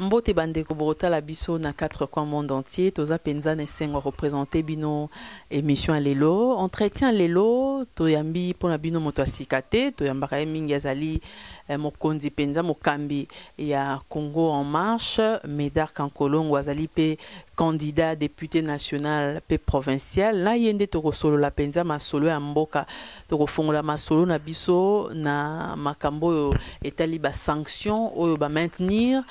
Mbote bandeko borota la biso na 4 coins monde entier, toza penza ne sengo représenter bino émission lelo, entretien lelo, toyambi pona bino moto asikate, toyambaka mingi azali mokonzi penza mokambi ya Congo en marche, Médard Kankolongo azali pe candidat député national pe provincial, na yende toko solo la penza masolo ya mboka, toko fongola masolo na biso na makambo etali ba sanction oyo ba maintenir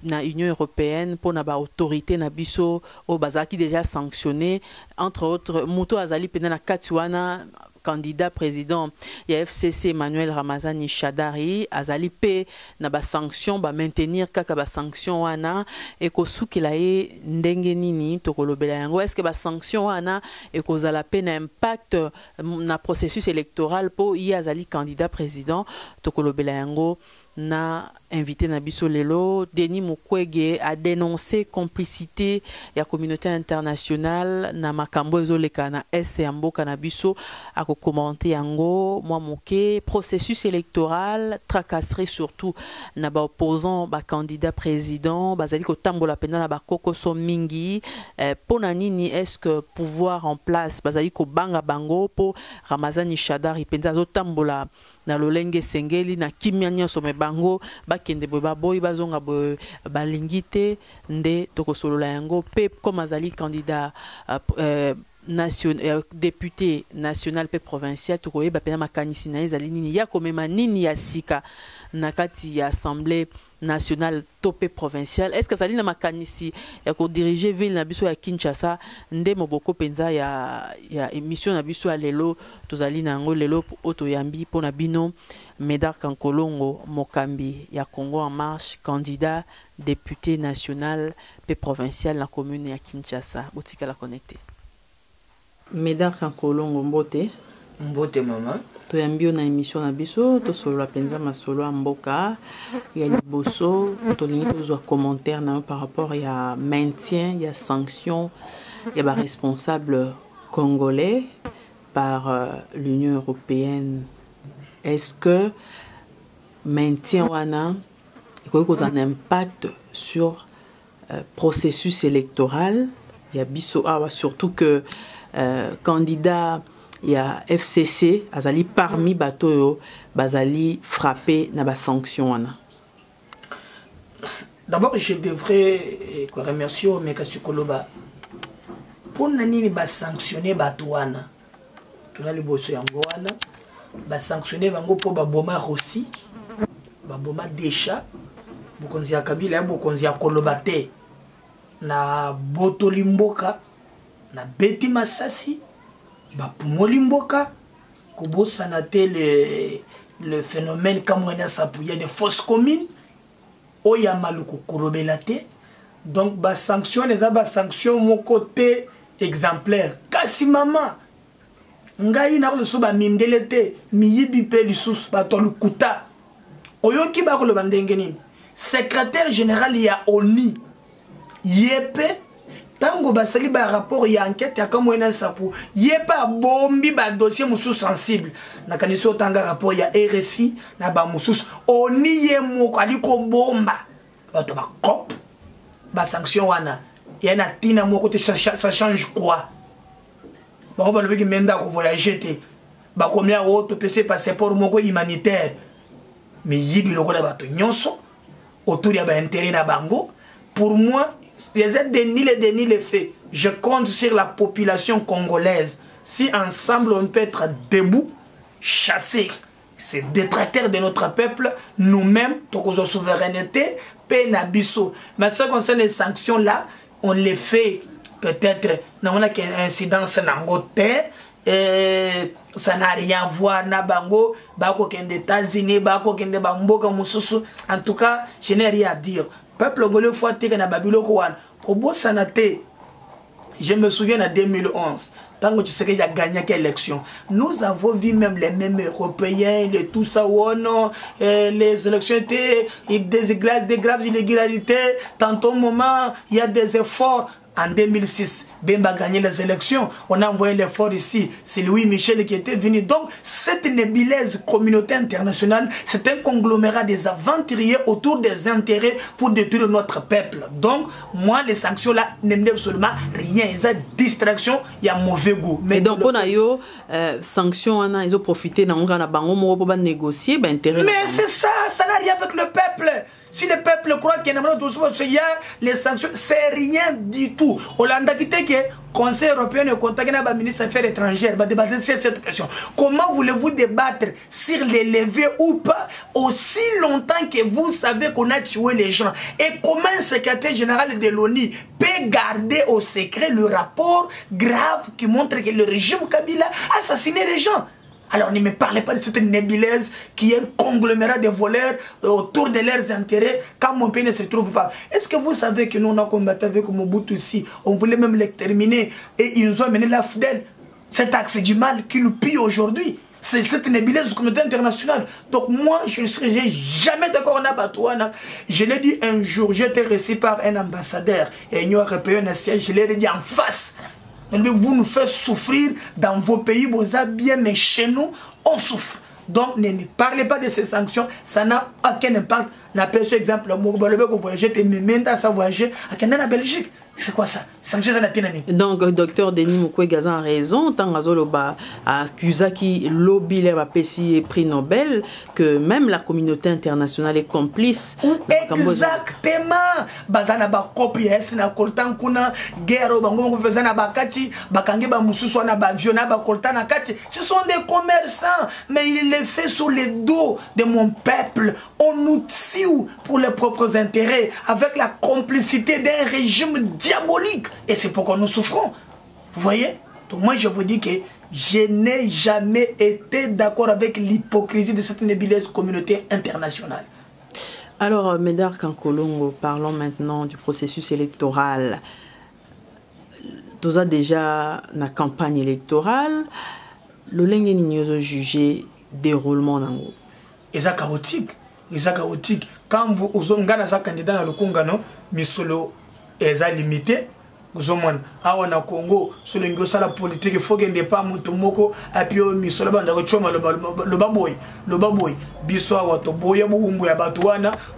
na Union européenne pour na ba autorité na biso o bazaki déjà sanctionné entre autres Muto azali pena na katiwana candidat président ya FCC Emmanuel Ramazani Shadari azali pe na ba sanction ba maintenir kaka ba sanction wana e ko sukela ye ndenge nini to kolobela yango est-ce que ba sanction wana e ko zala pe na impact na processus électoral po y azali candidat président to kolobela yango na invité na biso lelo Denis Mukwege a dénoncé complicité ya communauté internationale na makambo ezoleka na est ya mboka na biso a commenter yango mwa moke processus électoral tracasserie surtout na ba opposant ba candidat président bazali ko tambola pena na ba kokoso mingi pona nini est-ce que pouvoir en place bazali ko banga bango po Ramazani Shadari penza zo tambola na lolenge sengeli na kimia nyonso me bango bakende boy baboy bazonga boy balingite nde tokosolola yango pe comme azali candidat député national pe provincial tokoyeba pena makanisi na ezali nini ya komema nini ya sika na kati ya assemblée nationale topé provincial est-ce que ça na makanisi ya ko diriger ville na biso ya Kinshasa nde moboko penza ya émission na biso ya lelo tozali na ngo lelo otoyambi pona bino Médard Kankolongo mokambi ya Congo en marche candidat député national pe provincial na commune ya Kinshasa botika la connecter Médard Kankolongo mbote mbote mama toyambi na émission na biso to solo penza masolo ya mboka ya liboso tolingi tozwa commentaire na par rapport ya maintien ya sanction ya ba responsable congolais par l'Union européenne. Est-ce que maintien wana ikoki koza un impact sur processus électoral ya biso awa surtout que candidat il y a FCC azali parmi bateaux bazali frappé na ba sanction wana. D'abord je devrais remercier Mekasi Koloba pour nani ba sanctionner bateau wana tuna liboso yango wana ba sanctionner bango po ba boma Rossi ba boma Desha bokonzi ya Kabila bokonzi ya Koloba te na botoli mboka na beti masasi bapumoli mboka kobosana te le phénomène kamwena s'appuyer de fausses communes oya maluko korobela te donc ba sanction les ba sanction mon côté exemplaire kasi mama ngai na lo so ba mindele te miyibi pe lisusu ba to lukuta oyoki ba ko lo bandenge nini secrétaire général ya ONU yepe tango basali ba rapport ya enquête ya kamwena sapu yepa bombi ba dossier musu sensible na kaniso tanga rapport ya RFI na ba musu oni ye moko ali ko bomba bato ba cop ba sanction wana ya na tina moko te ça change quoi ba ba lobi menda ko voyager te ba combien autre PC passeport moko humanitaire mais yibi lokola bato nyonso autour ya ba intérêt na bango pour moi déni les faits. Je compte sur la population congolaise. Si ensemble on peut être debout, chasser ces détracteurs de notre peuple, nous-mêmes, notre souveraineté, penabiso. Mais ce qui concerne les sanctions là, on les fait peut-être, on a qu'une incidence ça n'a rien à voir na bango, bako kende États-Unis, bako kende bamboka mususu. En tout cas, je n'ai rien à dire. Peuple congolais faut que na babiloko wan kobo sanate. Je me souviens en 2011 tant que tu sais qu'il y a gagné quelle élection, nous avons vu même les mêmes européens de tout ça les élections étaient des graves illégalités, tantôt moment il y a des efforts en 2006, Bemba a gagné les élections. On a envoyé l'effort ici. C'est Louis Michel qui était venu. Donc, cette nébuleuse communauté internationale, c'est un conglomérat des aventuriers autour des intérêts pour détruire notre peuple. Donc, moi, les sanctions-là n'aiment absolument rien. Ils ont distraction, il y a mauvais goût. Mais donc, on a eu sanctions, ils ont profité pour négocier. Mais c'est ça, ça n'a rien avec le peuple. Si le peuple croit qu'il y a les sanctions, c'est rien du tout. Hollande qui était que le Conseil européen ne contacte pas le ministre des Affaires étrangères pour débattre sur cette question. Comment voulez-vous débattre sur les levées ou pas aussi longtemps que vous savez qu'on a tué les gens? Et comment un secrétaire général de l'ONU peut garder au secret le rapport grave qui montre que le régime Kabila a assassiné les gens? Alors ne me parlez pas de cette nébuleuse qui est un conglomérat de voleurs autour de leurs intérêts quand mon pays ne se trouve pas. Est-ce que vous savez que nous on a combattu avec Mobutu ici? On voulait même l'exterminer et ils nous ont amené la fidèle. Cet axe du mal qui nous pille aujourd'hui. C'est cette nébuleuse communauté internationale. Donc moi, je ne serai jamais d'accord en Abatouana. Je l'ai dit un jour, j'ai été reçu par un ambassadeur et l'Union européenne, je l'ai dit en face. Vous nous faites souffrir dans vos pays, vous avez bien, mais chez nous, on souffre. Donc, ne parlez pas de ces sanctions, ça n'a aucun impact. On appelle ce exemple, vous voyagez, vous voyager à Belgique. C'est quoi ça? Donc, docteur Denis Mukwege a raison, tant que accusé qui lobby les prix Nobel, que même la communauté internationale est complice. Exactement. Bazana ba copie na koltan kuna guerre bango bazana ba kati bakange ba mususu na ba viona ba koltan na kati. Ce sont des commerçants, mais il les fait sur le dos de mon peuple. On nous tue pour les propres intérêts avec la complicité d'un régime diabolique. Et c'est pourquoi nous souffrons. Vous voyez? Donc moi je vous dis que je n'ai jamais été d'accord avec l'hypocrisie de cette nébuleuse communauté internationale. Alors, Médard Kankolongo, parlons maintenant du processus électoral. Nous avons déjà la campagne électorale. Le lingue nous jugé déroulement dans le. Et ça chaotique. Quand vous avez un candidat dans le Congo, misolo est limité. Vous avez un Congo, sur la politique, il faut qu'il n'y ait pas de moko, et puis misolo le baboy.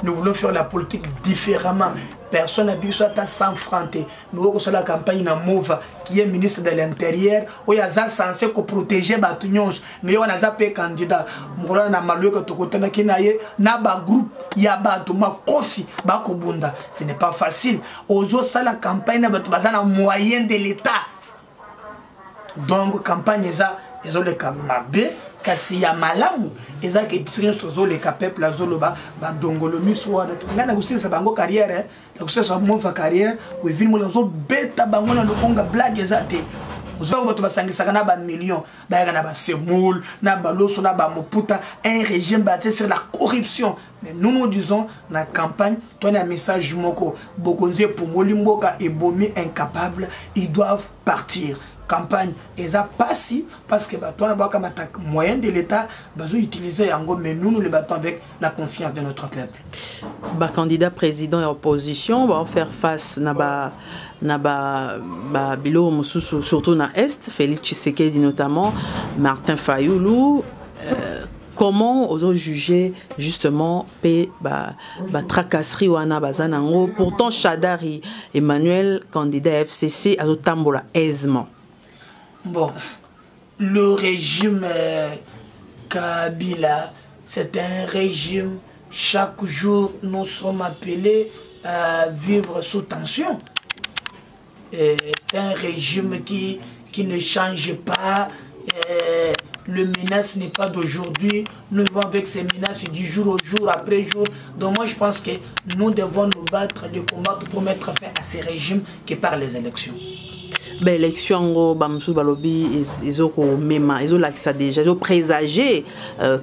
Nous voulons faire la politique différemment. Personne n'a pu s'enfronter. Nous avons la campagne de Mova, qui est ministre de l'Intérieur, où il y a censé protéger les gens. Mais on a des candidats. Nous avons un groupe, il y a un bunda. Ce n'est pas facile. Aujourd'hui, la campagne est un moyen de l'État. Donc, la campagne est un campagne. Kasi ya malamu eza ke experience tozo le peuple azolo ba dongolo miswa ngana kusisa bango carrière la kusisa mova carrière ou vini mo zo beta bango na lokonga blague ezate ozo bato basangisa na ba millions ba na ba semoul na ba loso na ba moputa un régime bâti sur la corruption. Mais nous disons la campagne toi un message moko bokonze pour molimboka et bomi incapable, ils doivent partir. Campagne et ça passe parce que toi on a comme attaque moyen de l'État besoin utiliser yango, mais nous le battons avec la confiance de notre peuple. Candidat président et opposition va faire face na bilo mususu surtout na est Félix Tshisekedi notamment Martin Fayoulou. Comment oser juger justement tracasserie wana bazanango? Pourtant Chadari Emmanuel candidat FCC a tambola aisément. Bon, le régime Kabila, c'est un régime, chaque jour nous sommes appelés à vivre sous tension. C'est un régime qui ne change pas. Le menace n'est pas d'aujourd'hui. Nous vivons avec ces menaces du jour au jour, après jour. Donc moi je pense que nous devons nous battre, de combattre pour mettre fin à ces régimes qui par les élections. L'élection, ils ont déjà, ils ont présagé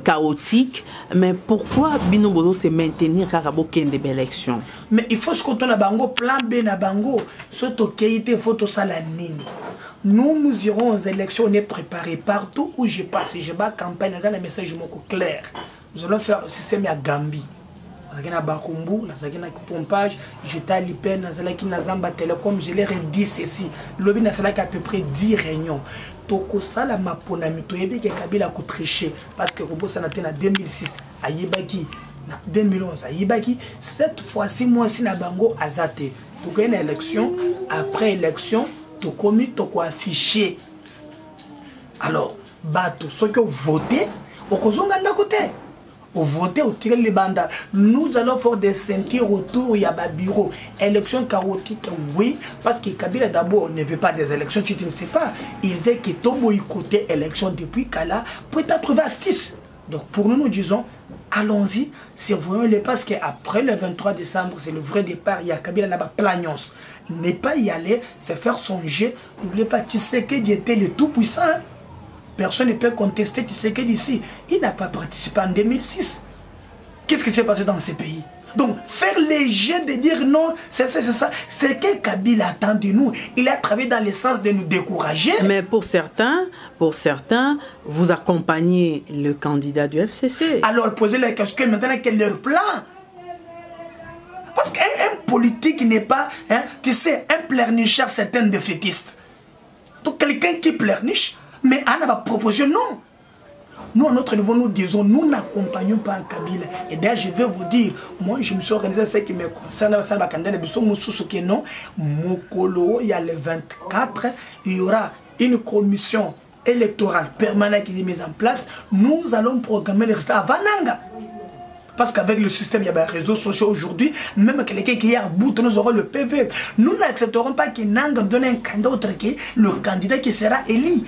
chaotique. Mais pourquoi Binobodo se maintenir car de l'élection? Mais il faut ce qu'on a bango plan B na bango, surtout qu'il faut tout ça la nini. Nous irons aux élections, on est préparé partout où je passe. Je bats campagne, dans un message clair. Nous allons faire le système à Gambie. nazalaki na Bakumbu, nazalaki na pompage, j'étais à l'IPEN, nazalaki na Zamba Telecom, je leur ai dit ceci. Lobi nazalaki à peu près 10 réunions. Toko sala maponami toyebi ke Kabila ko tricher parce que Robosa na tena 2006 à Yibaki, na 2011 à Yibaki, cette fois-ci moi aussi na bango azate. Toko une élection, après élection, toko mi toko affiché. Alors, bato ceux qui ont voté, okozonga ndako te. Au voter au tirer les bandes, nous allons faire des ceintures autour, il y a un bureau. Élection chaotique, oui, parce que Kabila d'abord ne veut pas des élections, tu ne sais pas. Il veut que tout boycotter l'élection depuis Kala pour trouver astuce. Donc pour nous, nous disons, allons-y, c'est vrai, parce qu'après le 23 décembre, c'est le vrai départ, il y a Kabila là-bas, plaignance. Ne pas y aller, c'est faire songer. N'oubliez pas, Tshisekedi était le tout-puissant. Personne ne peut contester Tshisekedi ici. Il n'a pas participé en 2006. Qu'est-ce qui s'est passé dans ces pays? Donc, faire léger de dire non, c'est ça. C'est que Kabila attend de nous. Il a travaillé dans le sens de nous décourager. Mais pour certains, vous accompagnez le candidat du FCC. Alors, posez la question maintenant, quel est leur plan? Parce qu'un politique n'est pas, hein, tu sais, un pleurnicheur, c'est un défaitiste. Donc, quelqu'un qui pleurniche, mais à la proposition, non. Nous, à notre niveau, nous disons, nous n'accompagnons pas Kabila. Et d'ailleurs, je vais vous dire, moi, je me suis organisé ce qui me concerne. Non, Mokolo, il y a le 24, il y aura une commission électorale permanente qui est mise en place. Nous allons programmer les résultats à Vananga. Parce qu'avec le système, il y a des réseaux sociaux aujourd'hui, même quelqu'un qui est à bout, nous aurons le PV. Nous n'accepterons pas que Nanga donne un candidat autre que le candidat qui sera élu.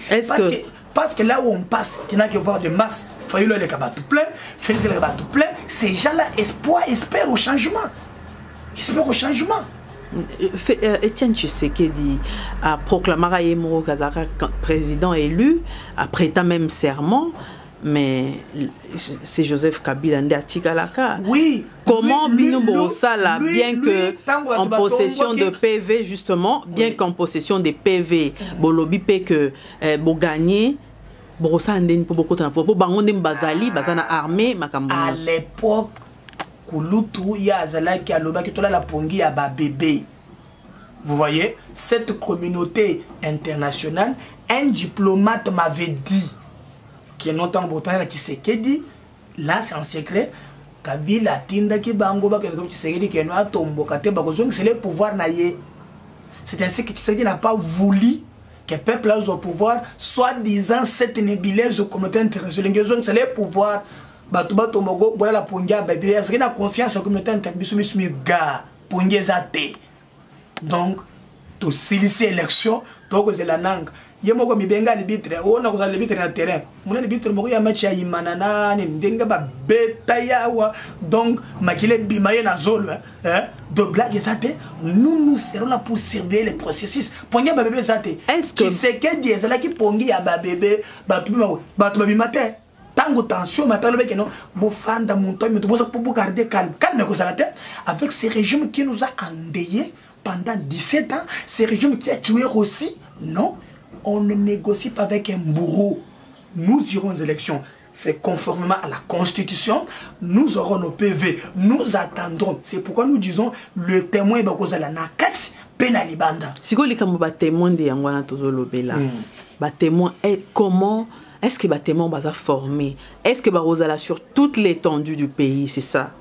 Parce que là où on passe, il y en a qui vont voir de masse, Fayolo les cabas tout plein, Félix les cabas tout plein, ces gens-là espèrent au changement. Espèrent au changement. Etienne Tshisekedi a proclamé Raymond Kazara président élu, après état même serment. Mais c'est Joseph Kabila Ndiatikalaka. Oui. Comment Bino Borosala, bien que en possession de PV, justement, bien qu'en possession de PV, Bolobi pe que Bogagné, Borosala Ndeni pour beaucoup de temps, pour Bangonde Bazali, Bazana armée, Makambo. À l'époque, Kulutu, il y a Azala qui a l'oba qui la pongi à bébé. Vous voyez, cette communauté internationale, un diplomate m'avait dit, qui est non Bretagne, Tshisekedi, là c'est en secret, Kabila Tinda qui bango ba Tshisekedi qui est noir tombo kate bakozong c'est le pouvoir naïe. C'est ainsi que Tshisekedi n'a pas voulu que le peuple ait au pouvoir, soit disant cette nébuleuse communauté internationale, c'est le pouvoir. Batuba tomogo voilà la pongia bébé, est-ce qu'il a confiance en la communauté internationale ga pongia zate. Donc to silisi élection, to ko la nang. Yemoko mibenga libitre ona ko libitre na terrain mona libitre moko ya match ya imanana ni ndenga ba beta yawa donc makile bimaye na zolo de blague zate nous serons là pour surveiller les processus pongi ba bébé zate est-ce que c'est que Dieu là qui pongi ya ba bébé batu bimate tango tension matalo beke non bofanda monto mais bosa pour garder calme ko salate avec ces régimes qui nous a endeuillés pendant 17 ans, ces régimes qui a tué aussi non. On ne négocie pas avec un bourreau. Nous irons aux élections. C'est conformément à la Constitution. Nous aurons nos PV. Nous attendrons. C'est pourquoi nous disons le témoin est parce que la nakati penalibanda. Si vous avez témoin de Yangwana Tozolobela, témoin comment est-ce que les témoins sont formés? Est-ce que vous allez sur toute l'étendue du pays? C'est ça.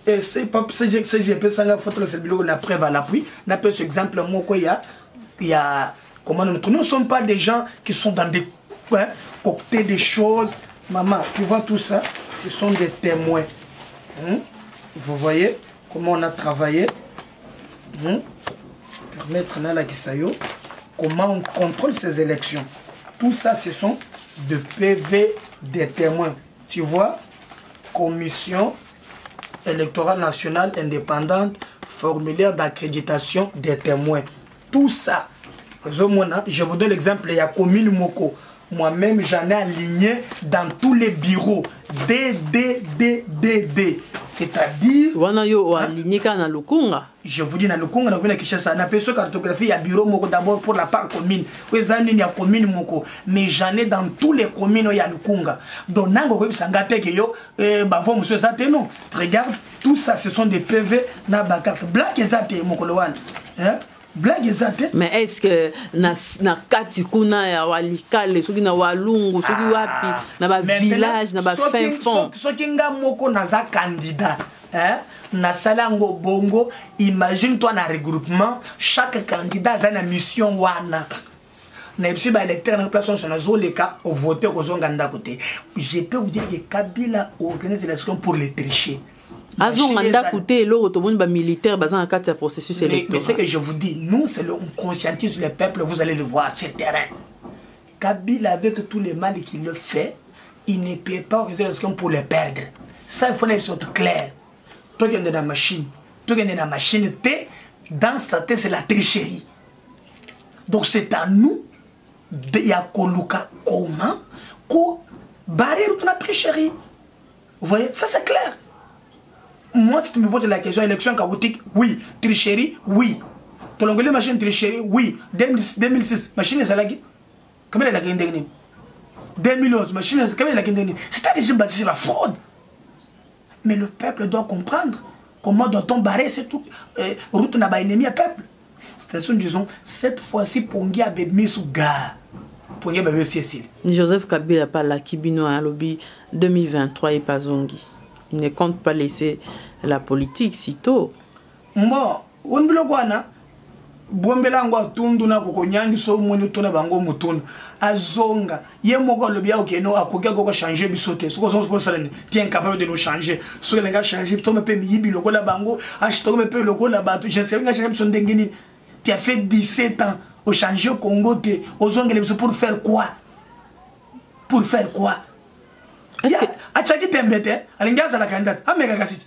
Et c'est pas si j'ai pu ça la photo c'est le la preuve à l'appui. N'a pas ce exemple moi quoi il y a comment nous ne sommes pas des gens qui sont dans des cocktails des choses. Maman, tu vois tout ça, ce sont des témoins. Vous voyez comment on a travaillé. Permettre à la Kisayo comment on contrôle ces élections. Tout ça, ce sont de PV des témoins. Tu vois, commission électorale nationale indépendante, formulaire d'accréditation des témoins. Tout ça. Je vous donne l'exemple, il y a commune Moko. Moi-même, j'en ai aligné dans tous les bureaux. DDDDD. C'est-à-dire... Je vous dis, dans le Congo, on a une cartographie, il y a un bureau d'abord pour la part commune. Il y a une commune, mais j'en ai dans tous les communes où il y a le Congo. Donc, regarde, tout ça, ce sont des PV. Black exact, blague exacte. Mais est-ce que na kati kuna ya walikale soki na walungu soki wapi na ba village na ba fin fond soki nga moko naza candidat na salango bongo, imagine toi na regroupement chaque candidat a une mission wana na epsi ba électeur na place sur na zoleka au voter ko zonga ndakote. Je peux vous dire que Kabila organise l'élection pour les tricher. Mais ce que je vous dis, nous, on conscientise le peuple, vous allez le voir sur le terrain. Kabila, avec tous les mal qu'il le fait, il ne peut pas organiser l'élection pour le perdre. Ça, il faut être clair. Toi qui es dans la machine, dans sa tête, c'est la tricherie. Donc c'est à nous, il y a comment, barrer la tricherie. Vous voyez, ça c'est clair. Moi, si tu me poses la question, élection chaotique, oui. Tricherie, oui. Tu as machine tricherie, oui. 2006, machine est salagée. Comment elle a gagné? 2011, machine est comment elle a gagné? C'est un régime basé sur la fraude. Mais le peuple doit comprendre comment doit-on barrer cette route n'a pas ennemi à peuple. C'est-à-dire, disons, cette fois-ci, Pongi a mis sous gare. Pongi a mis Cécile. Joseph Kabila par la Kibino à lobby 2023 et pas Zongi. Il ne compte pas laisser la politique si tôt. Bon, on ne peut pas. Bombela ngwa tundu na kokonyangi so moni tona bango mutuna azonga ye moko le bia okeno akokia ko changer bisote so ko so salene tien capable de nous changer so le nga changer to me pe miyibi loko la bango achito me pe loko la batu je sais nga changer biso ndengeni tu as fait 17 ans au changer au Congo te ozongele biso pour faire quoi? Pour faire quoi? Est-ce que achaki tembete alingaza la candidate amega kasiti.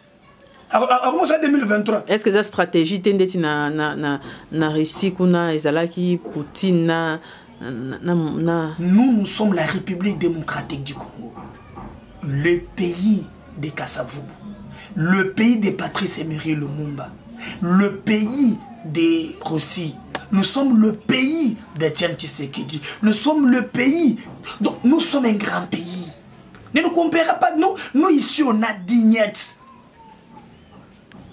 En 2023. Est-ce que cette stratégie tendeti na Russie kuna ezalaki Poutine Nous sommes la République démocratique du Congo, le pays des Kasavubu, le pays de Patrice Emery Lumumba, le pays de Russie. Nous sommes le pays d'Etienne Tshisekedi. Nous sommes le pays. Donc nous sommes un grand pays. Ne nous comparez pas. Nous ici on a dignette.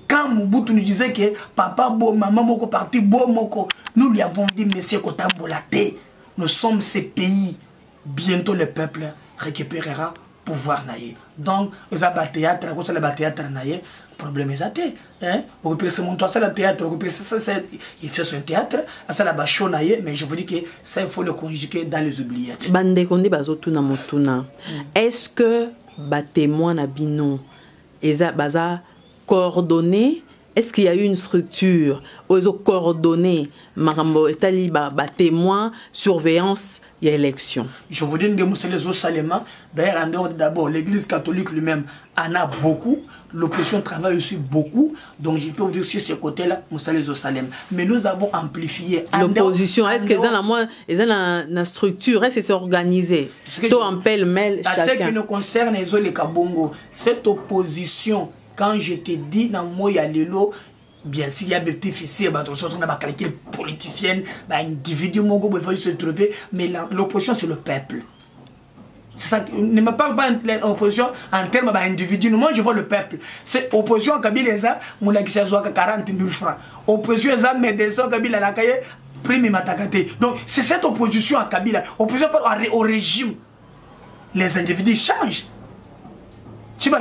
Quand Mobutu nous disait que papa beau, maman moko parti beau moko, nous lui avons dit monsieur Kotambolate, nous sommes ces pays. Bientôt le peuple récupérera pouvoir naïe. Donc, ils ont théâtre, ils ont théâtre naïe. Problème est athée. On peut se monter à le théâtre, on peut il fait un théâtre, à la bacho naïe, mais je vous dis que ça il faut le conjuguer dans les oubliettes. Bande konde bazotuna motuna. Est-ce que ba témoin na bino eza baza coordonné? Est-ce qu'il y a eu une structure où ils ont coordonné Marambo et Taliba, témoin, surveillance et élection? Je vous dis que les autres Salema, d'ailleurs, d'abord, l'église catholique lui-même en a beaucoup, l'opposition travaille aussi beaucoup, donc je peux vous dire sur ce côté-là, les autres Salem. Mais nous avons amplifié. L'opposition, est-ce qu'ils ont une structure, est-ce que c'est organisé? Tout en pêle-mêle, chacun. Ce qui nous concerne, les Kabongo, cette opposition. Quand je te dis dans Moya Lelo, bien sûr, il y a des petits officiers, on a des calculs politiciens, des individus, il faut se trouver, mais l'opposition, c'est le peuple. Ça, ne me parle pas de l'opposition en termes d'individus. Moi, je vois le peuple. C'est opposition à Kabila, qui a 40 000 francs. Opposition à Médecin, Kabila, la cahier, prime Matakate. Donc, c'est cette opposition à Kabila. Opposition au régime. Les individus changent. Donc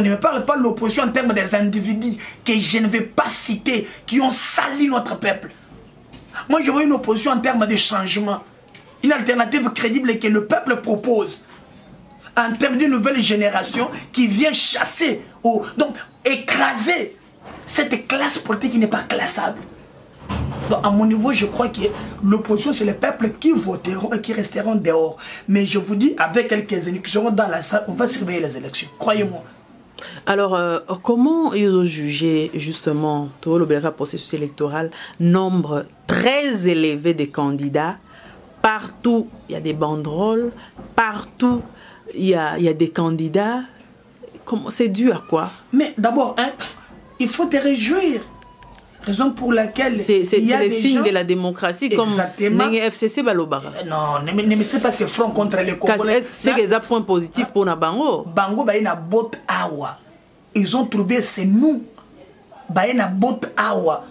ne me parle pas de l'opposition en termes des individus que je ne vais pas citer, qui ont sali notre peuple. Moi je vois une opposition en termes de changement, une alternative crédible que le peuple propose, en termes d'une nouvelle génération qui vient chasser, donc écraser cette classe politique qui n'est pas classable. Donc, à mon niveau, je crois que l'opposition, c'est les peuples qui voteront et qui resteront dehors. Mais je vous dis, avec quelques années qui seront dans la salle, on va surveiller les élections. Croyez-moi. Alors, comment ils ont jugé, justement, tout le processus électoral, nombre très élevé de candidats? Partout, il y a des banderoles. Partout, il y a des candidats. c'est dû à quoi? Mais d'abord, hein, il faut te réjouir. Raison pour laquelle c'est le signe de la démocratie. Exactement. Comme FCC Balobara. Non, mais c'est pas ce front contre les Congolais. C'est des points positifs pour na Bango. Bango ba na bot awa. Ils ont trouvé c'est nous. Ba na bot awa.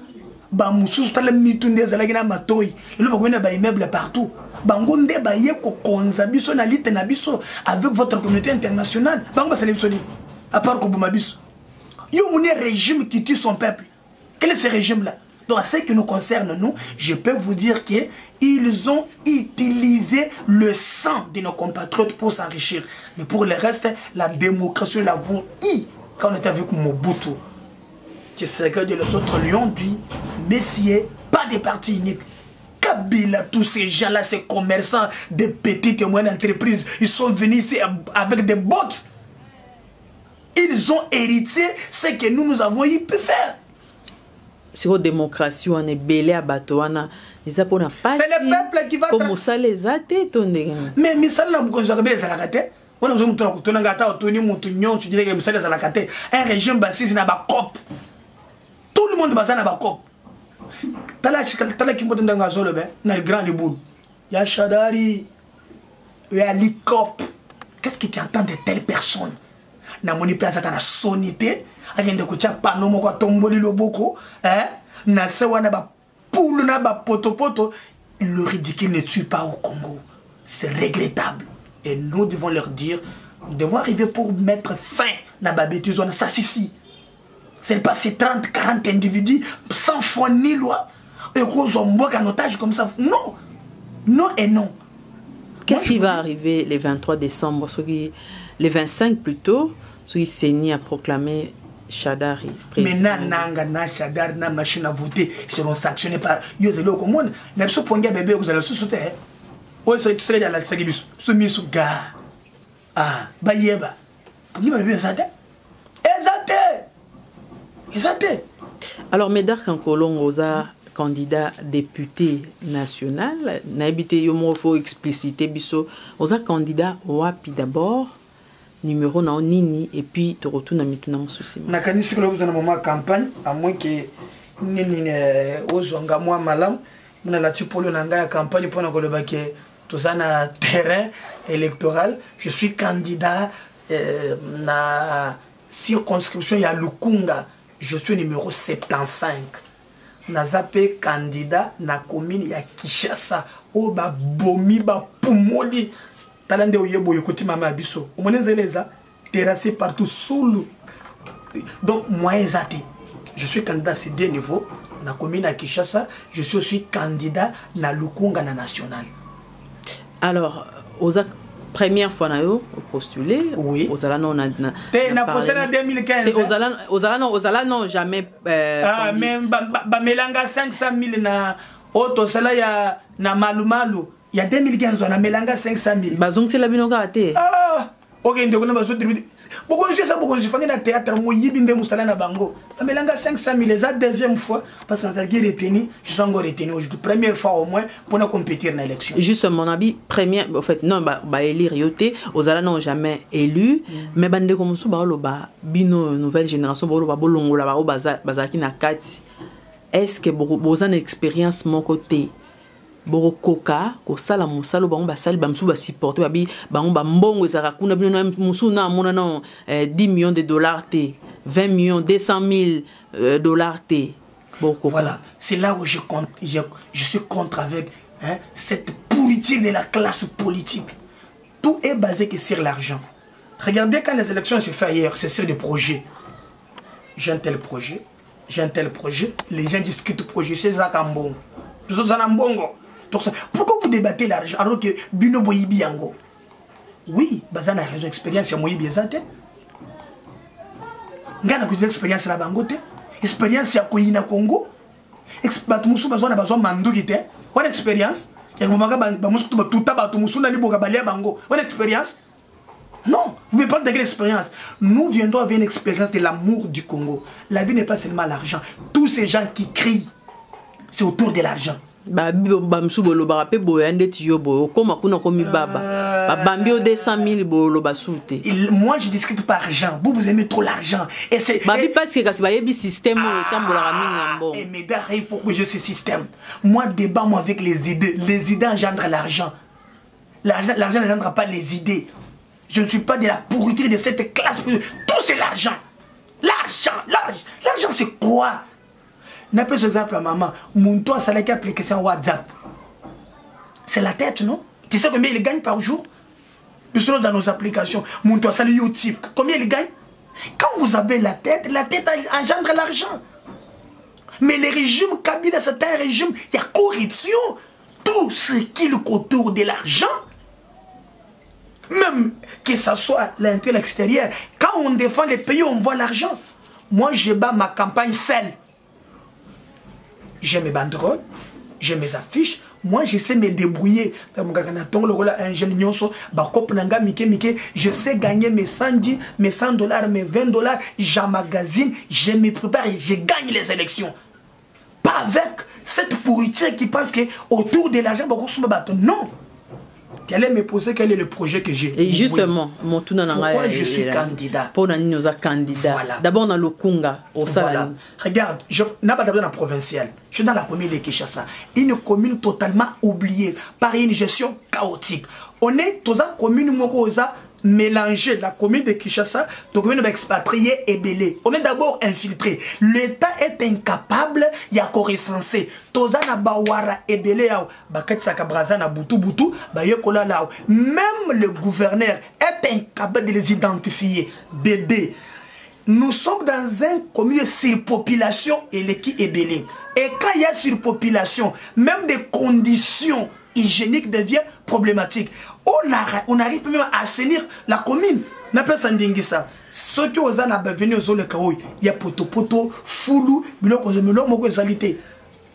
Ba mususu tala mitunde zalaki na matoi. Le ba na ba immeuble partout. Bango nde ba ye ko konza biso na lite na biso avec votre communauté internationale. Bango ba sali biso ni. À part ko boma biso. Yo moni régime qui tue son peuple. Quel est ce régime-là? Donc, à ce qui nous concerne, nous, je peux vous dire qu'ils ont utilisé le sang de nos compatriotes pour s'enrichir. Mais pour le reste, la démocratie, nous l'avons eu quand on était avec Mobutu. Tu sais que les autres lui ont dit, messieurs, pas de parti unique. Kabila, tous ces gens-là, ces commerçants, des petites et moyennes entreprises, ils sont venus ici avec des bottes. Ils ont hérité ce que nous avons eu pu faire. C'est la démocratie, on est belé à Batouana. C'est le peuple qui va... Comme ça, les athées, mais misal na bukonza kabele zalakate. On a besoin de kutona ngata otoni mutu nyon tu dirais que misal zalakate. Un régime basis na ba cop. Tout le monde basa na ba cop. Tala kimbo ndanga zolo be na le grand liboul. Ya Shadari. Ya Likop. Qu'est-ce qui t'entend de telles personnes? Na moni place ta na sonité. Agende kucha pano moko tomboli loboko, hein? Na sewa na ba poule na ba poto. Le ridicule ne tue pas au Congo. C'est regrettable. Et nous devons leur dire, nous devons arriver pour mettre fin à la bêtise. Ça suffit. C'est pas ces 30, 40 individus sans foi ni loi. Et qu'on en otage comme ça. Non. Non et non. Qu'est-ce qui va arriver le 23 décembre, le 25 plutôt, ce qui Séni a proclamé Shadari. Maintenant, Nanga, na Shadari, na machine à voter seront sanctionnés par Yozelo Commune. Même si vous bébé, vous allez sous-sauter. Oui, c'est dans la Sagibus. Soumis sous gars. Ah, Bayeba. Pour qui bébé, ça exacté. Alors, Médard Kankolong, Rosa, candidat député national, n'habité Yomo, faut expliciter, biso, Rosa, candidat Wapi d'abord. Numéro na nini et puis tu retournes à mituna mon souci. Na kanisi ko lobuza na moment campagne à moins que nini ozonga moi malam na la tipolo na ndaya campagne pour na ko loba ke tout ça na terrain électoral. Je suis candidat na circonscription ya Lukunga. Je suis numéro 75. Na zape candidat na commune ya Kishasa o ba bomi ba pumoli. Talande oyebo yokoti mama biso. Omonenzeleza terrassé partout sous le... Donc moi ezate. Je suis candidat à ces deux niveaux. Na commune à Kishasa, je suis aussi candidat na Lukunga na national. Alors, aux première fois na yo postulé, oui. Aux alano na postulé en 2015. Aux alano jamais ah même ba melanga 500 000 na auto sala ya na malumalu. Il y a 2015, on a mélangé 500 000. Bazong c'est la binoga té. Ah, ok, on a besoin de. Pourquoi je sais pourquoi je fais dans théâtre, moi yibinde musala na bango. On mélangé 500 000 les autres deuxième fois parce que ça a retenu, je suis encore retenu aujourd'hui première fois au moins pour nous compétir dans l'élection. Juste mon avis première en fait non ba élire yoté, aux ala n'ont jamais élu, mais bande comme ça ba bino nouvelle génération ba bolongo la ba bazaki na kati. Est-ce que bozan expérience mon côté Borokoka, ko sala musalo bango basali bamsu ba supporter babi bango ba mbongo ezaka kuna bino musu na mona non 10 millions de dollars t 20 millions 200 000 dollars t. Voilà, c'est là où je suis contre avec cette pourriture de la classe politique. Tout est basé que sur l'argent. Regardez quand les élections se font ailleurs, c'est sur des projets. J'ai un tel projet, les gens discutent du projet, c'est ça qu'ambongo. Nous autres en ambongo. Pourquoi vous débattez l'argent alors que Bino Boyibi Yango? Oui, Bazana a raison, expérience à Moyibi Zate. Ngana a expérience à Bangote, expérience à Koyina Congo. Batumusu Bazana Bazon Mandugite, what expérience? Yagumaga Bamusku Tuta Batumusu Naliboga Balia Bango, what expérience? Non, vous ne pouvez pas dégager l'expérience. Nous viendrons avec une expérience de l'amour du Congo. La vie n'est pas seulement l'argent. Tous ces gens qui crient, c'est autour de l'argent. Bambio 200 000 bolo basouté. Moi, je discute pas argent. Vous aimez trop l'argent. Et c'est. Babi parce que c'est un système mais d'arrêt pourquoi j'ai ce système. Moi, débat moi avec les idées. Les idées engendrent l'argent. L'argent n'engendre pas les idées. Je ne suis pas de la pourriture de cette classe. Tout c'est l'argent. L'argent c'est quoi? N'appelle ce exemple à maman. Mon toit, ça l'a qu'à appliquer sur WhatsApp. C'est la tête, non? Tu sais combien il gagne par jour? Puisque dans nos applications, mon toit, ça le YouTube. Combien il gagne? Quand vous avez la tête engendre l'argent. Mais les régimes Kabila, c'est un régime, il y a corruption. Tout ce qui est autour de l'argent. Même que ce soit l'intérieur et l'extérieur, quand on défend les pays, on voit l'argent. Moi, je bats ma campagne seule. J'ai mes banderoles, j'ai mes affiches. Moi, je sais me débrouiller. Je sais gagner mes 110, mes 100 $, mes 20 $. J'emmagasine, je me prépare et je gagne les élections. Pas avec cette pourriture qui pense qu'autour de l'argent, non. Quel est me poser quel est le projet que j'ai? Et justement, mon tout pourquoi je suis candidat? Pour nous candidat. Voilà. D'abord dans le Kunga au Salam. Regarde, je n'ai pas d'abord dans la provinciale. Je suis dans la commune de Kinshasa. Une commune totalement oubliée par une gestion chaotique. On est dans une commune mokoza mélanger la commune de Kinshasa, la commune d'expatriés et belé. On est d'abord infiltré. L'État est incapable, il y a recensé. Tozana Bawara et belé, Baket Sakabrazana Boutou Boutou, Bayokola Lao. Même le gouverneur est incapable de les identifier. Bébé. Nous sommes dans un commune surpopulation et l'équipe est belé. Et quand il y a surpopulation, même des conditions hygiéniques deviennent problématiques. On arrive même à assainir la commune. On appelle ça Ndingisa. Ceux qui ont venu aux zones il y a poto, foulou, biloko zemelo, moko ezalité.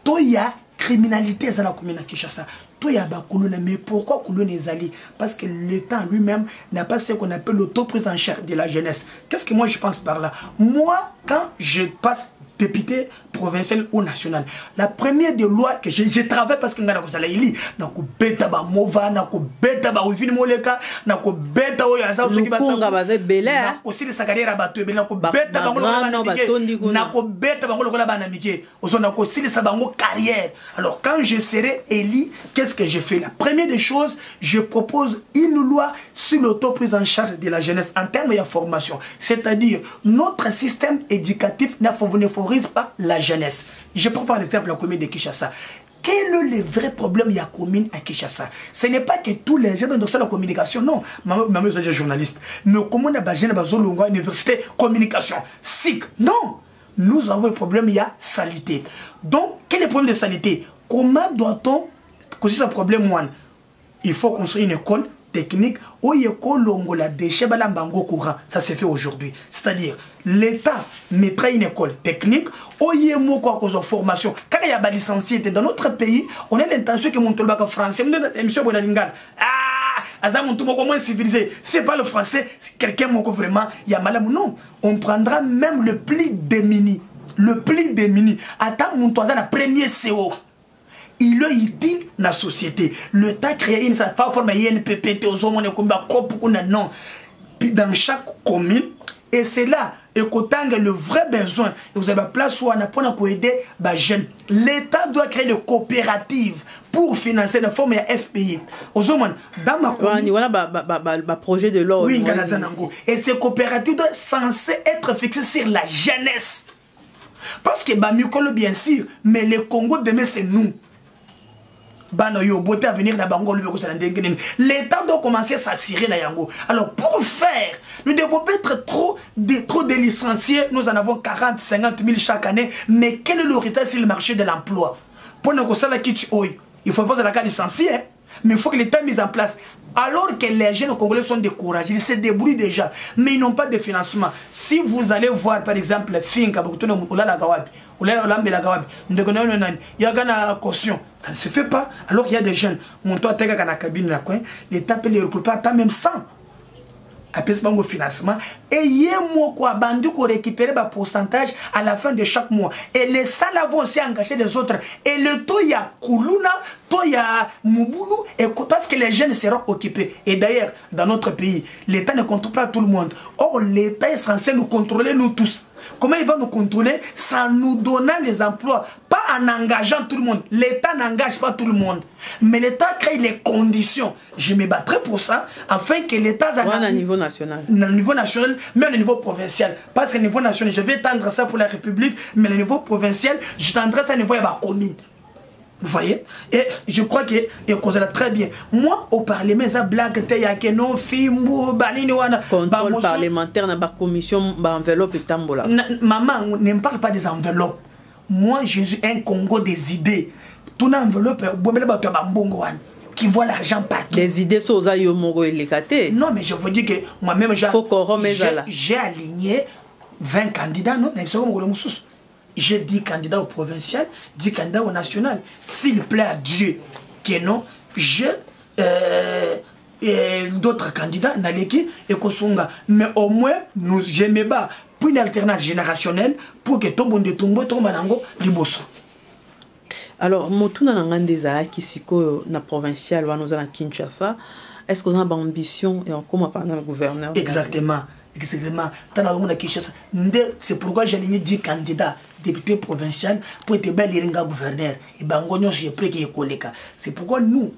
Toi, il y a criminalité dans la commune de Kinshasa. Toi, il y a Bakoulou, mais pourquoi Koulou n'est allé? Parce que l'État lui-même n'a pas ce qu'on appelle l'auto-prise en charge de la jeunesse. Qu'est-ce que moi je pense par là? Moi, quand je passe député provincial ou national, la première des lois que je travaille parce que ngana kozala ili na ko beta ba mova na ko beta ba uvini moleka na ko beta oyo aza soki ba sa belé na ko sili sakarera bato ebe na ko beta bango na ko beta bango lokola bana mike ozo na ko sili sa bango carrière. Alors quand je serai élu, qu'est-ce que je fais? La première des choses, je propose une loi sur l'auto-prise en charge de la jeunesse en termes de formation, c'est-à-dire notre système éducatif ne favorise pas la jeunesse. Je prends par exemple la commune de Kinshasa. Quel est le vrai problème il y a commune à Kinshasa? Ce n'est pas que tous les gens dans la communication, non. Maman est journaliste. Mais comment on a besoin de l'université communication? SIC, non. Nous avons un problème, il y a salité. Donc, quel est le problème de salité? Comment doit-on causer ce problème? Il faut construire une école technique où il y a la déchet balambango courant. Ça se fait aujourd'hui. C'est-à-dire, l'État mettra une école technique où il y a une formation. Quand il y a des licenciés dans notre pays, on a l'intention que mon tour français, monsieur Bonalingan, moins civilisé. C'est pas le français, c'est quelqu'un vraiment, il y a mal. Non, on prendra même le pli démuni. Le pli démuni. Attends, mon toit, la première CO. Il est utile dans la société. L'État crée une forme de INPPT non. Dans chaque commune, et c'est là, et quand le vrai besoin, et vous avez la place où on a pour aider les jeunes. L'État doit créer des coopératives pour financer la forme de FPI. Dans ma commune, voilà, projet de loi. Oui, et ces coopératives doivent censées être fixées sur la jeunesse. Parce que bien sûr, mais le Congo demain c'est nous. L'État doit commencer à s'assurer na yango. Alors pour faire, nous devons pas être trop de licenciés. Nous en avons 40, 50 000 chaque année. Mais quel est le résultat sur le marché de l'emploi? Pour nous il faut pas la carte licencié, mais il faut que l'État mise en place. Alors que les jeunes congolais sont découragés, ils se débrouillent déjà, mais ils n'ont pas de financement. Si vous allez voir par exemple Finka, il y a caution, ça ne se fait pas. Alors qu'il y a des jeunes, mon toit à la cabine, l'État peut les recruter à même 100. apesi bango financement et yé moko abandi ko récupérer ba pourcentage à la fin de chaque mois et les salles vont aussi engager les autres et le taux ya kuluna to ya mubulu et parce que les jeunes seront occupés et d'ailleurs dans notre pays l'État ne contrôle pas tout le monde. Or l'État est censé nous contrôler nous tous. Comment il va nous contrôler? Sans nous donner les emplois, pas en engageant tout le monde. L'État n'engage pas tout le monde, mais l'État crée les conditions. Je me battrai pour ça, afin que l'État... au niveau national. Au niveau national, mais au niveau provincial. Parce qu'au niveau national, je vais tendre ça pour la République, mais au niveau provincial, je tendrai ça au niveau de la commune. Vous voyez? Et je crois que cause là très bien. Moi, au Parlement, ça blague, non, fimbo, banini wana. Contrôle parlementaire, na ba commission, ba enveloppe et tambola. Maman, ne me parle pas des enveloppes. Moi, je suis un Congo des idées. Tout l'enveloppe, qui voit l'argent partout. Les idées sont aux yomogo et les. Non, mais je vous dis que moi-même, j'ai aligné 20 candidats, non? J'ai 10 candidats au provincial, 10 candidats au national. S'il plaît à Dieu que non, j'ai d'autres candidats, Naleki et Kosunga. Mais au moins, je me bats pour une alternance générationnelle pour que tout le monde tombe, tout le monde liboso. Alors, Motuna Nangandeza qui siko na provincial, nous allons Kinshasa. Est-ce que vous avez ambition et on commence par le gouverneur? Exactement. Exactement. C'est pourquoi j'ai aligné 10 candidats députés provinciaux pour être bel iringa gouverneur. Et bangonyo j'ai pris qu'il y a. C'est pourquoi nous,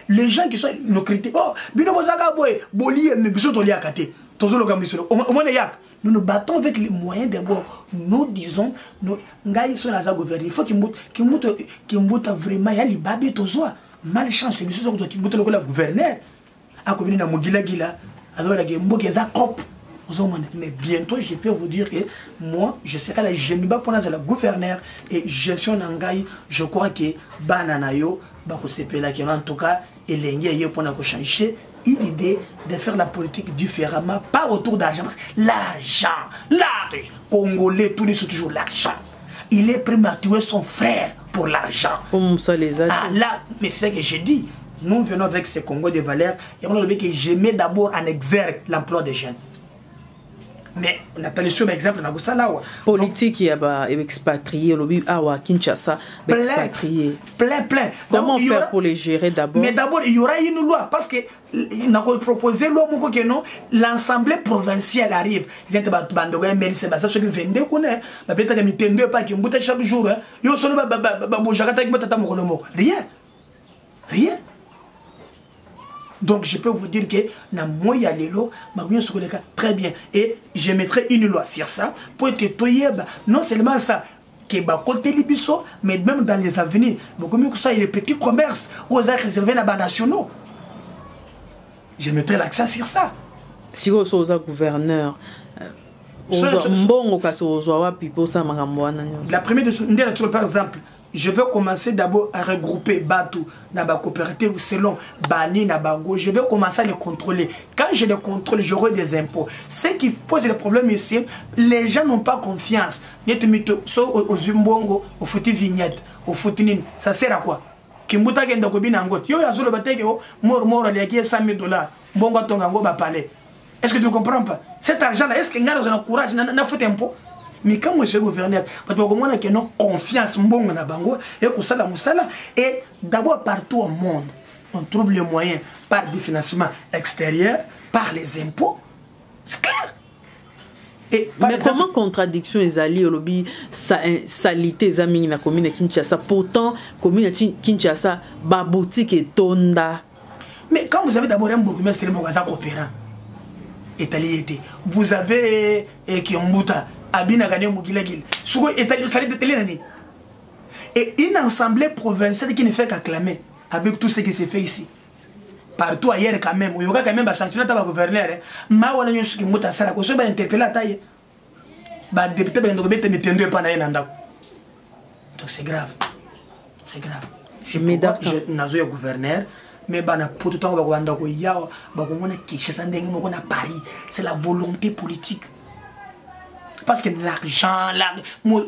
les gens qui sont nos critiques, oh, bino bozaka boy, boli mais biso toli akate. Tozo loka misolo. Au moins yak. Nous nous battons avec les moyens d'abord. Nous disons, nous, ngai sont la gouverner. Il faut qu'il mboute vraiment ya li babi tozo. Malchance biso so qui mboute le gouverneur. Mais bientôt, je peux vous dire que moi, je serai là, je me bats pour la gouverneur et gestion d'Angaï. Je crois que Bananayo, en tout cas, et l'Engue pour changer l'idée de faire la politique différemment, pas autour d'argent. Parce que l'argent, Congolais, tout c'est toujours l'argent. Il est prêt à tuer son frère pour l'argent. Ah là, mais c'est ce que j'ai dit. Nous venons avec ces Congo de valeurs et on a dit que je mets d'abord en exergue l'emploi des jeunes. Mais on a parlé sur l'exemple de la politique, il y a expatriés, Kinshasa, expatriés. Plein. Comment faire pour les gérer d'abord? Mais d'abord, il y aura une loi parce que nous avons proposé l'Assemblée provinciale arrive. Il y a des bandoga, mais c'est ça ce que vendez connaît. Ma peut-être que m'tende pas qui m'bouta chaque jour. Yo solo rien. Donc je peux vous dire que très bien. Et je mettrai une loi sur ça pour que non seulement ça, que côté Libiso, mais même dans les avenirs, beaucoup mieux que ça, il y a les petits commerces aux arts réservés à la nationaux. Je mettrai l'accent sur ça. Si vous êtes gouverneur, la première de par exemple, je vais commencer d'abord à regrouper Batu, Naba coopérative selon Bani, Nabango. Je vais commencer à les contrôler. Quand je les contrôle, j'aurai des impôts. Ce qui pose le problème ici, les gens n'ont pas confiance. Aux Zimbongo, au fouti vignette, au foutinine, ça sert à quoi? Kimbuta genda kobina ngot. Yo ya zolo bateke yo mort les qui $100 000. Bongo tongango ba parler. Est-ce que tu comprends pas? Cet argent là, est-ce que ngana zona courage na fout impôt? Mais quand moi je suis gouverneur, parce que nous confiance et d'abord partout au monde, on trouve les moyens par des financements extérieurs, par les impôts. C'est clair. Et mais comment contradiction est allée au lobby salité zamini na commune Kinshasa pourtant commune Kinshasa ba boutique et tonda. Mais quand vous avez d'abord un bourgmestre coopérant, vous avez Kiombuta. Et une assemblée provinciale qui ne fait qu'acclamer avec tout ce qui s'est fait ici. Partout ailleurs quand même, il y aura quand même un sanctionné par le gouverneur. Mais on a eu ce qui m'a interpellé à taille. Le député va nous pas. Donc c'est grave. C'est grave. C'est pourquoi je suis gouverneur. Mais pour tout le temps, c'est la volonté politique. Parce que l'argent, non,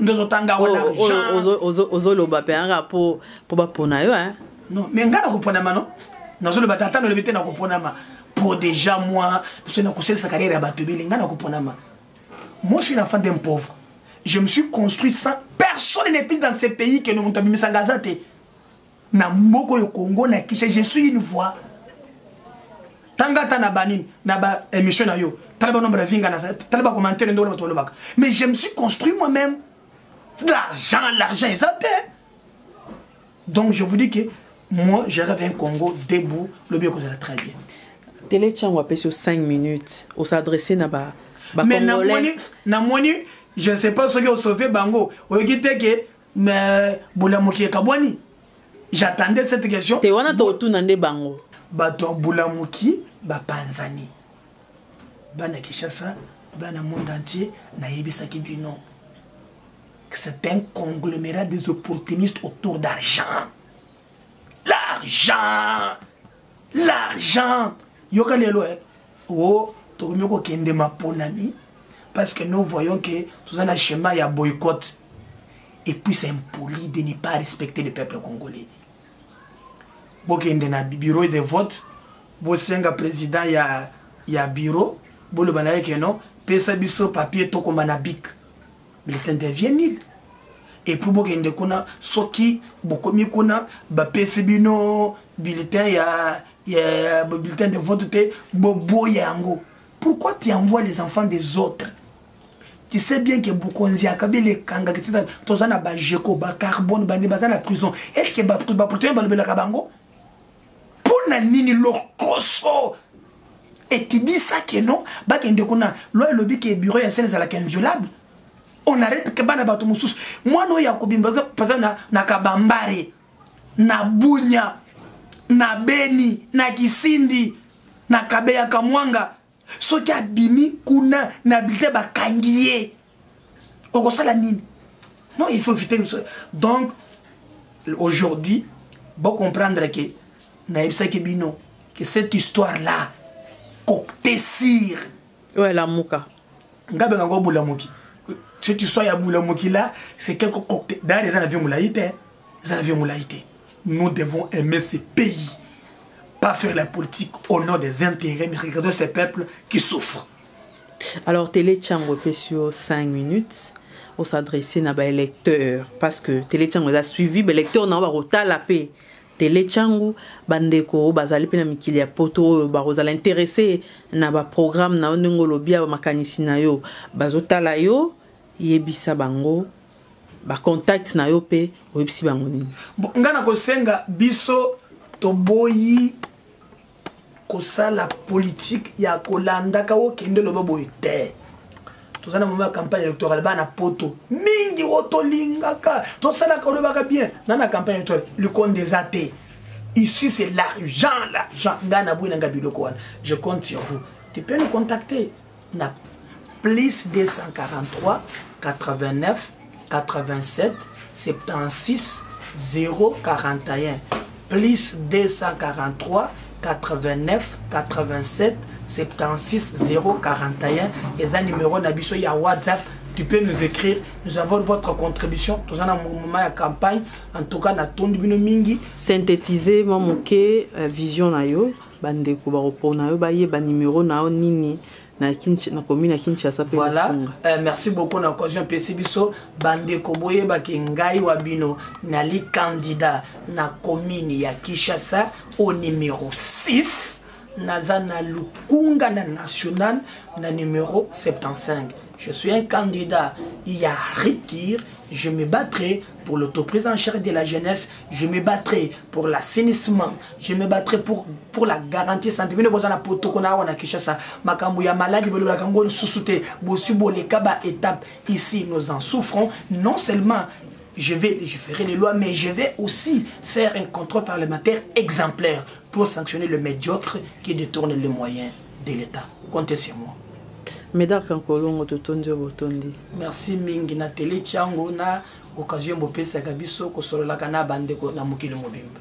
mais pour déjà moi, je suis dans sa carrière à Batobili, moi je suis un enfant d'un pauvre. Je me suis construit sans personne n'est plus dans ce pays que nous avons mis en Gazate. Na mboko yo Congo na Kisha, je suis une voix. Tangata na banin, na ba émission na yo, talaba nombre vinga na talaba commentaire ndo na baka. Mais je me suis construit moi-même. L'argent est zappé. Donc je vous dis que moi je rêve un Congo debout, le bien que ça très bien. Télé Tchang on sur 5 minutes, on s'adresser na ba mais na moni, je ne sais pas ce que vous sauvez bango. Vous dites que mais Boulamuki et Kabwani. J'attendais cette question. Te wana to tout nande bango. Bato Boulamuki ba Panzani. Bana Kishasa, bana monde entier na yebisaki bino. C'est un conglomérat des opportunistes autour d'argent. L'argent. Yoka lelo oh tokomiko kende maponami parce que nous voyons que tout un schéma il y a boycott et puis c'est impoli de ne pas respecter le peuple congolais. Bokende na bureau de vote, bosenga président il y a bureau, bolo banaye que non, pesa biso papier to comme bic. Bulletin devient nul. Et puis bokende kuna soki bokomi kuna ba pesa bino bulletin il y a bulletin de vote te bobo yango. Pourquoi tu envoies les enfants des autres? Tu sais bien que Bukonzi a kabile kanga que tu as ba jeko ba carbone ba la prison. Est-ce que ba putain ba le kabango? Pour na nini lokoso? Et tu dis ça que non, ba kende kuna loi lobby que bureau ya scène la inviolable. On arrête que bana bato mususu. Moi no ya kobimba parce na kabambare na bunya na Beni, na Kisindi, na Kabeya Kamwanga, ce qui a bimi kuna na bilite bakangiye. Oko sala nini? Non, il faut éviter ça. Donc aujourd'hui, bon comprendre que na ibsaki bino que cette histoire là cocté sire. Ouais, la mouka. Ngabe ngo bulamuki. Cette histoire ya bulamuki là, c'est quelque cocté. Dans les avions moulaïté, les avions moulaïté. Nous devons aimer ce pays, pas faire la politique au nom des intérêts, mais regarder ces peuples qui souffrent. Alors, Télé Tchang sur 5 minutes, on s'adresse à les lecteurs, parce que Télé Tchang a suivi, les lecteurs n'ont pas la paix. Télé Tchang, bandeko, bazali pena mikilia poto, bazali intéressé na ba programme na ondengolobia ba makanisi na yo, bazotala yo, yebisa bango. Ba contact na yo pe oyebisi bango nini ngana kosenga biso toboyi kosala politique ya kolanda ka okende loba boyete tozana moment campagne électorale bana poto mingi otolingaka tosala ka loba ka bien na campagne électorale le compte des athées ici c'est l'argent ngana bouina ngabiloko wana je compte sur vous tu peux nous contacter na plus 243 89 87 76 041 plus 243 89 87 76 041 et un numéro nabiso ya WhatsApp. Tu peux nous écrire, nous avons votre contribution. Tout ça dans mon moment de campagne, en tout cas, na tondi bino mingi. Synthétiser mon vision na yo, bande ko ba report na yo ba ye ba numéro na o nini. Voilà, merci beaucoup na occasion PC biso bande koboye bakengai wabino nali candidat na commune ya Kinshasa au numéro 6 nazana lukunga na national na numéro 75. Je suis un candidat, il y a rupture, je me battrai pour l'autoprise en charge de la jeunesse, je me battrai pour l'assainissement, je me battrai pour la garantie santé. Ici, nous en souffrons. Non seulement je ferai les lois, mais je vais aussi faire un contrôle parlementaire exemplaire pour sanctionner le médiocre qui détourne les moyens de l'État. Comptez sur moi. Merci mingi na Télé Tchang na occasion bopesa kabiso ko solola kana bandeko na mukile mobimba.